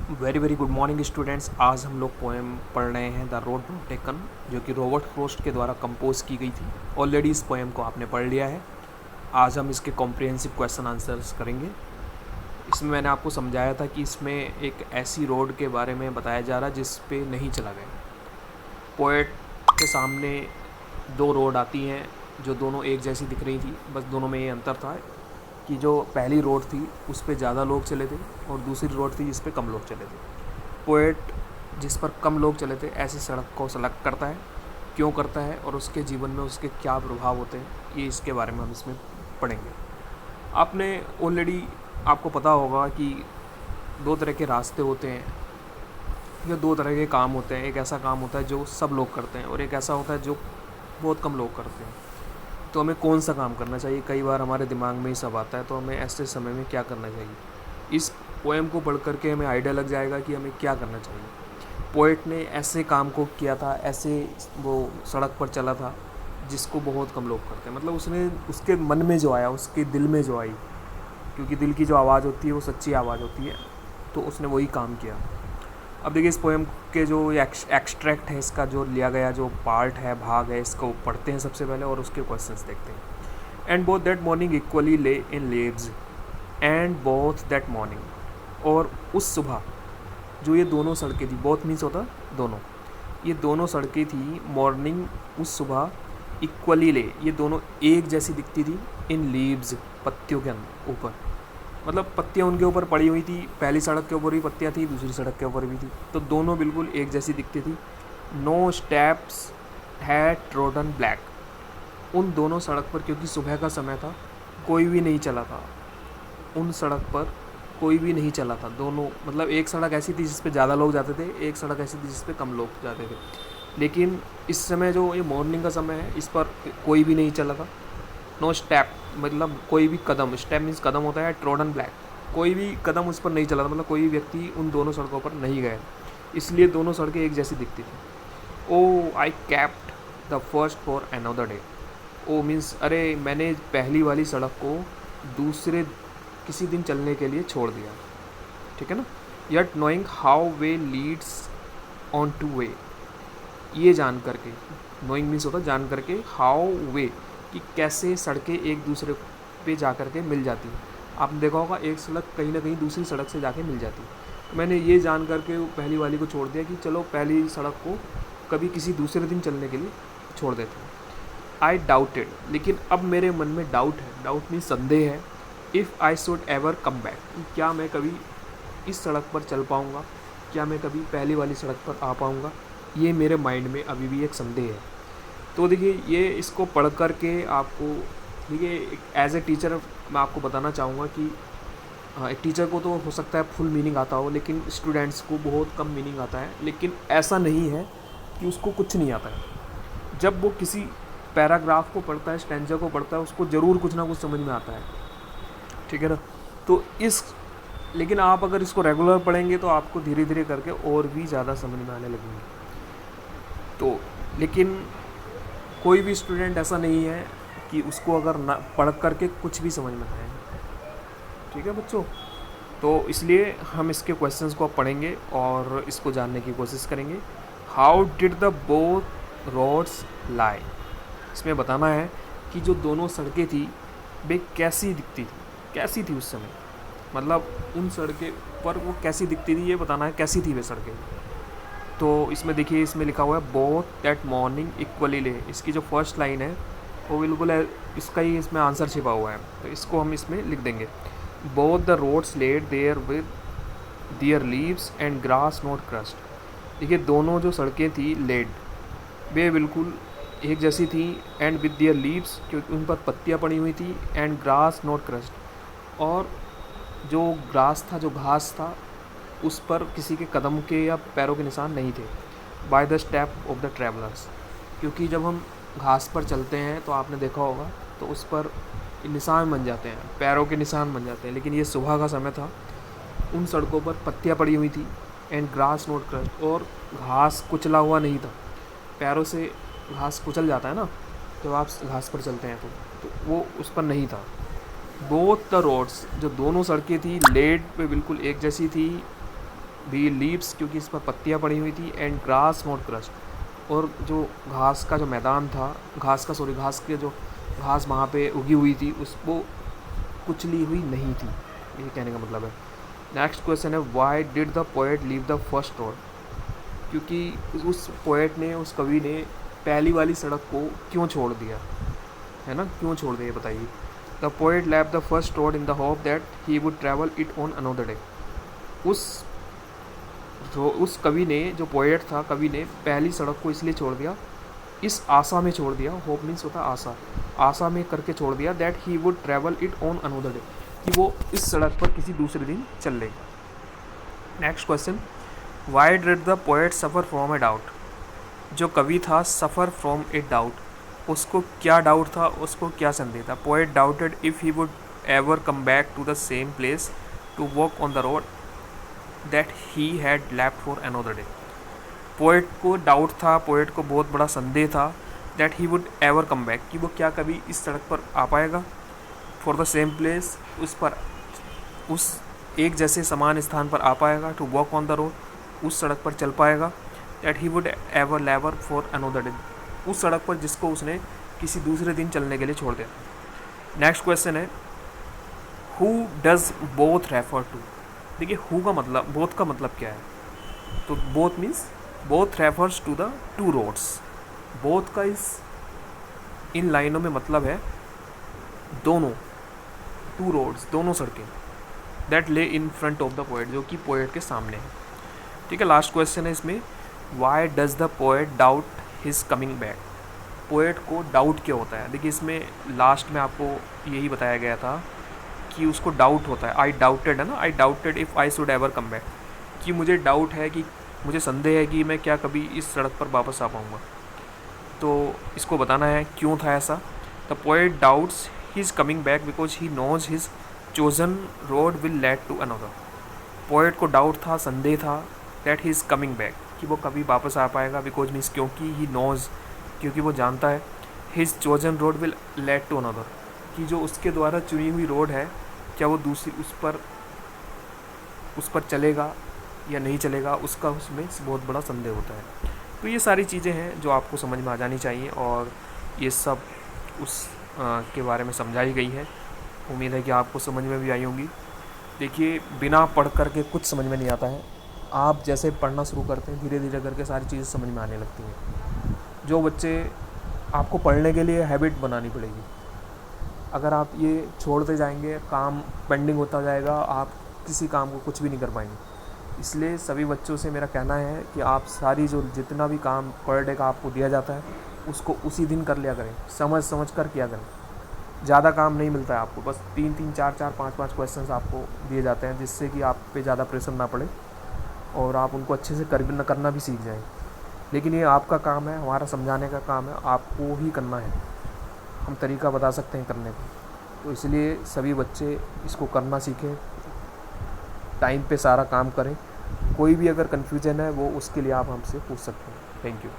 Very very good morning students. आज हम लोग पोएम पढ़ रहे हैं द रोड नॉट टेकन, जो कि रॉबर्ट फ्रोस्ट के द्वारा कंपोज की गई थी। ऑलरेडी इस पोएम को आपने पढ़ लिया है। आज हम इसके कॉम्प्रिहेंसिव क्वेश्चन आंसर्स करेंगे। इसमें मैंने आपको समझाया था कि इसमें एक ऐसी रोड के बारे में बताया जा रहा है जिस पे नहीं चला गया। पोएट के सामने दो रोड आती हैं जो दोनों एक जैसी दिख रही थी, बस दोनों में ये अंतर था कि जो पहली रोड थी उस पे ज़्यादा लोग चले थे और दूसरी रोड थी जिस पे कम लोग चले थे। पोएट जिस पर कम लोग चले थे ऐसी सड़क को सेलेक्ट करता है, क्यों करता है और उसके जीवन में उसके क्या प्रभाव होते हैं, ये इसके बारे में हम इसमें पढ़ेंगे। आपने ऑलरेडी आपको पता होगा कि दो तरह के रास्ते होते हैं या दो तरह के काम होते हैं। एक ऐसा काम होता है जो सब लोग करते हैं और एक ऐसा होता है जो बहुत कम लोग करते हैं। तो हमें कौन सा काम करना चाहिए, कई बार हमारे दिमाग में ही सब आता है। तो हमें ऐसे समय में क्या करना चाहिए, इस पोएम को पढ़ करके हमें आइडिया लग जाएगा कि हमें क्या करना चाहिए। पोएट ने ऐसे काम को किया था, ऐसे वो सड़क पर चला था जिसको बहुत कम लोग करते हैं। मतलब उसने उसके मन में जो आया, उसके दिल में जो आई, क्योंकि दिल की जो आवाज़ होती है वो सच्ची आवाज़ होती है, तो उसने वही काम किया। अब देखिए इस पोएम के जो एक्सट्रैक्ट है, इसका जो लिया गया जो पार्ट है, भाग है, इसको पढ़ते हैं सबसे पहले और उसके क्वेश्चंस देखते हैं। And both that morning equally lay in leaves, and both that morning, और उस सुबह जो ये दोनों सड़कें थी, बोथ मीन्स होता दोनों, ये दोनों सड़कें थी मॉर्निंग उस सुबह, इक्वली ले ये दोनों एक जैसी दिखती थी, इन लीव्स पत्तियों के ऊपर, मतलब पत्तियाँ उनके ऊपर पड़ी हुई थी। पहली सड़क के ऊपर भी पत्तियाँ थी, दूसरी सड़क के ऊपर भी थी, तो दोनों बिल्कुल एक जैसी दिखती थी। No steps had trodden black, उन दोनों सड़क पर, क्योंकि सुबह का समय था, कोई भी नहीं चला था उन सड़क पर, कोई भी नहीं चला था। दोनों मतलब एक सड़क ऐसी थी जिस पे ज़्यादा लोग जाते थे, एक सड़क ऐसी थी जिस पे कम लोग जाते थे। लेकिन इस समय जो ये मॉर्निंग का समय है, इस पर कोई भी नहीं चला था। नो स्टेप मतलब कोई भी कदम, स्टेप मीन्स कदम होता है, ट्रोडन ब्लैक, कोई भी कदम उस पर नहीं चला था, मतलब कोई व्यक्ति उन दोनों सड़कों पर नहीं गए, इसलिए दोनों सड़कें एक जैसी दिखती थी। Oh I kept the first for another day, oh means अरे मैंने पहली वाली सड़क को दूसरे किसी दिन चलने के लिए छोड़ दिया, ठीक है ना। Yet knowing how way Leeds on two way, ये जान करके, नोइंग मीन्स होता जान करके, हाउ वे कि कैसे सड़कें एक दूसरे पे जा कर के मिल जाती हैं। आपने देखा होगा एक सड़क कहीं ना कहीं दूसरी सड़क से जाके मिल जाती है। तो मैंने ये जान करके पहली वाली को छोड़ दिया कि चलो पहली सड़क को कभी किसी दूसरे दिन चलने के लिए छोड़ देते हैं। आई डाउटेड, लेकिन अब मेरे मन में डाउट है, डाउट मीन्स संदेह है। If I should ever come back, क्या मैं कभी इस सड़क पर चल पाऊँगा, क्या मैं कभी पहली वाली सड़क पर आ पाऊँगा, ये मेरे माइंड में अभी भी एक संदेह है। तो देखिए ये इसको पढ़ कर के आपको, देखिए एज ए टीचर मैं आपको बताना चाहूँगा कि एक टीचर को तो हो सकता है फुल मीनिंग आता हो, लेकिन स्टूडेंट्स को बहुत कम मीनिंग आता है। लेकिन ऐसा नहीं है कि उसको कुछ नहीं आता है। जब वो किसी पैराग्राफ को पढ़ता है, स्टैंजा को पढ़ता है, उसको ज़रूर कुछ ना कुछ समझ में आता है, ठीक है ना। तो इस लेकिन आप अगर इसको रेगुलर पढ़ेंगे तो आपको धीरे धीरे करके और भी ज़्यादा समझ में आने लगेंगे। तो लेकिन कोई भी स्टूडेंट ऐसा नहीं है कि उसको अगर ना पढ़ करके कुछ भी समझ में आए, ठीक है बच्चों। तो इसलिए हम इसके क्वेश्चंस को अब पढ़ेंगे और इसको जानने की कोशिश करेंगे। How did the both roads lie, इसमें बताना है कि जो दोनों सड़कें थी वे कैसी दिखती थी, कैसी थी उस समय, मतलब उन सड़कें पर वो कैसी दिखती थी, ये बताना है कैसी थी वे सड़कें। तो इसमें देखिए, इसमें लिखा हुआ है बोथ दैट मॉर्निंग इक्वली ले, इसकी जो फर्स्ट लाइन है वो बिल्कुल है, इसका ही इसमें आंसर छिपा हुआ है, तो इसको हम इसमें लिख देंगे। Both the roads laid there with their leaves and grass not crust, देखिए दोनों जो सड़कें थी लेड, वे बिल्कुल एक जैसी थी, एंड विद दियर लीव्स क्योंकि उन पर पत्तियाँ पड़ी हुई थी, एंड ग्रास नॉट क्रस्ट, और जो ग्रास था, जो घास था, उस पर किसी के कदम के या पैरों के निशान नहीं थे। By the step of the travellers, क्योंकि जब हम घास पर चलते हैं तो आपने देखा होगा तो उस पर निशान बन जाते हैं, पैरों के निशान बन जाते हैं। लेकिन ये सुबह का समय था, उन सड़कों पर पत्तियाँ पड़ी हुई थी, एंड ग्रास नॉट क्रश्ड, और घास कुचला हुआ नहीं था। पैरों से घास कुचल जाता है ना जब आप घास पर चलते हैं, तो वो उस पर नहीं था। बोथ द रोड्स, जो दोनों सड़कें थी, लेड पे बिल्कुल एक जैसी थी, बी लीव्स क्योंकि इस पर पत्तियाँ पड़ी हुई थी, एंड ग्रास नॉट क्रस्ट, और जो घास का जो मैदान था, घास के जो घास वहाँ पे उगी हुई थी उसको कुचली हुई नहीं थी, ये कहने का मतलब है। नेक्स्ट क्वेश्चन है why did the poet leave the first road, क्योंकि उस पोएट ने, उस कवि ने पहली वाली सड़क को क्यों छोड़ दिया, है ना, क्यों छोड़ दिया बताइए। The poet left the first road in the hope that he would travel it on another day, उस कवि ने, जो पोएट था, कवि ने पहली सड़क को इसलिए छोड़ दिया, इस आशा में छोड़ दिया, होप मीन्स होता आशा, आशा में करके छोड़ दिया, that he would travel it on another day, कि वो इस सड़क पर किसी दूसरे दिन चल लेगा। Next question, why did the poet suffer from a doubt, जो कवि था सफ़र फ्रॉम ए डाउट, उसको क्या डाउट था, उसको क्या संदेह था। Poet doubted if he would ever come back to the same place to walk on the road that he had left for another day, poet को डाउट था, poet को बहुत बड़ा संदेह था, that he would ever come back, कि वो क्या कभी इस सड़क पर आ पाएगा, फॉर द सेम प्लेस, उस एक जैसे समान स्थान पर आ पाएगा, to walk on the road, उस सड़क पर चल पाएगा, that he would ever lever for another day, उस सड़क पर जिसको उसने किसी दूसरे दिन चलने के लिए छोड़ दिया। नेक्स्ट क्वेश्चन है who does both refer to, देखिए हु का मतलब, बोथ का मतलब क्या है, तो both means both refers to the two roads, both का इन लाइनों में मतलब है दोनों, टू रोड्स, दोनों सड़कें, दैट ले in front of the poet, जो कि पोएट के सामने है। ठीक है, लास्ट क्वेश्चन है इसमें, why does the poet doubt his coming back, poet को डाउट क्या होता है। देखिए इसमें लास्ट में आपको यही बताया गया था कि उसको डाउट होता है, आई डाउटेड है ना, आई doubted if I should ever come back, कि मुझे डाउट है, कि मुझे संदेह है कि मैं क्या कभी इस सड़क पर वापस आ पाऊँगा, तो इसको बताना है क्यों था ऐसा। The poet doubts his coming back because he knows his chosen road will lead to another, poet को डाउट था, संदेह था, that he is coming back, कि वो कभी वापस आ पाएगा, बिकॉज मीन्स क्योंकि ही नोज, क्योंकि वो जानता है, his chosen road will lead to another, कि जो उसके द्वारा चुनी हुई रोड है, क्या वो दूसरी उस पर चलेगा या नहीं चलेगा, उसका उसमें बहुत बड़ा संदेह होता है। तो ये सारी चीज़ें हैं जो आपको समझ में आ जानी चाहिए, और ये सब के बारे में समझाई गई है। उम्मीद है कि आपको समझ में भी आई होंगी। देखिए बिना पढ़ कर के कुछ समझ में नहीं आता है, आप जैसे पढ़ना शुरू करते हैं धीरे धीरे करके सारी चीज़ें समझ में आने लगती हैं। जो बच्चे, आपको पढ़ने के लिए हैबिट बनानी पड़ेगी, अगर आप ये छोड़ते जाएंगे, काम पेंडिंग होता जाएगा, आप किसी काम को कुछ भी नहीं कर पाएंगे। इसलिए सभी बच्चों से मेरा कहना है कि आप सारी जो जितना भी काम पर डे का आपको दिया जाता है उसको उसी दिन कर लिया करें, समझ कर किया करें। ज़्यादा काम नहीं मिलता है आपको, बस 3-3, 4-4, 5-5 क्वेश्चंस आपको दिए जाते हैं, जिससे कि आप पे ज़्यादा प्रेशर ना पड़े और आप उनको अच्छे से करना भी सीख जाएं। लेकिन ये आपका काम है, हमारा समझाने का काम है, आपको ही करना है। हम तरीका बता सकते हैं करने का, तो इसलिए सभी बच्चे इसको करना सीखें, टाइम पे सारा काम करें। कोई भी अगर कन्फ्यूजन है वो उसके लिए आप हमसे पूछ सकते हैं। Thank you.